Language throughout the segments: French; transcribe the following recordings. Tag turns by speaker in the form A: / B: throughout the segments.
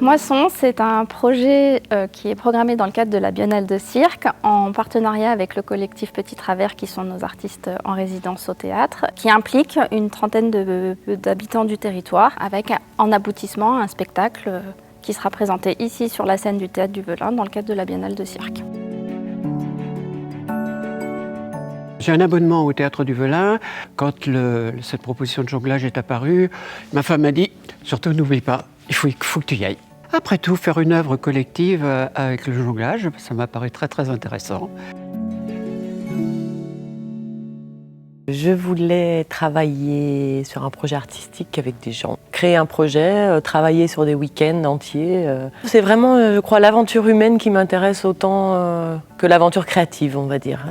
A: Moisson, c'est un projet qui est programmé dans le cadre de la Biennale de cirque, en partenariat avec le collectif Petit Travers, qui sont nos artistes en résidence au théâtre, qui implique une trentaine d'habitants du territoire, avec en aboutissement un spectacle qui sera présenté ici sur la scène du Théâtre du Velin dans le cadre de la Biennale de cirque.
B: J'ai un abonnement au Théâtre du Velin. Quand cette proposition de jonglage est apparue, ma femme m'a dit « Surtout n'oublie pas, il faut que tu y ailles ». Après tout, faire une œuvre collective avec le jonglage, ça m'a paru très intéressant.
C: Je voulais travailler sur un projet artistique avec des gens, créer un projet, travailler sur des week-ends entiers. C'est vraiment, je crois, l'aventure humaine qui m'intéresse autant que l'aventure créative, on va dire.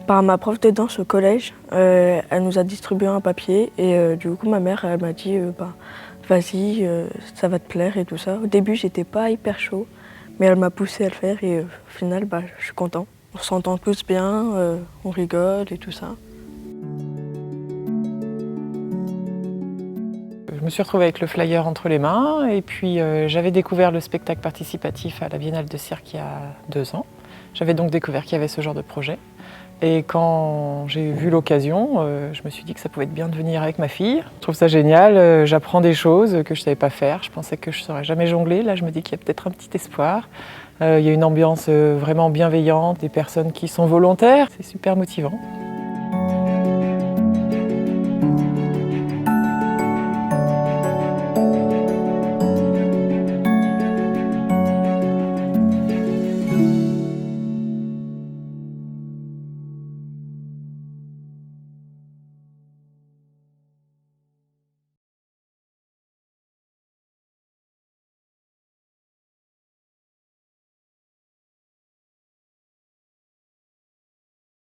D: Par ma prof de danse au collège, elle nous a distribué un papier et du coup ma mère elle m'a dit vas-y, ça va te plaire et tout ça. Au début j'étais pas hyper chaud, mais elle m'a poussé à le faire et au final je suis content. On s'entend tous bien, on rigole et tout ça.
E: Je me suis retrouvée avec le flyer entre les mains et puis j'avais découvert le spectacle participatif à la Biennale de cirque il y a 2 ans. J'avais donc découvert qu'il y avait ce genre de projet. Et quand j'ai vu l'occasion, je me suis dit que ça pouvait être bien de venir avec ma fille. Je trouve ça génial, j'apprends des choses que je ne savais pas faire. Je pensais que je ne saurais jamais jongler. Là, je me dis qu'il y a peut-être un petit espoir. Il y a une ambiance vraiment bienveillante, des personnes qui sont volontaires. C'est super motivant.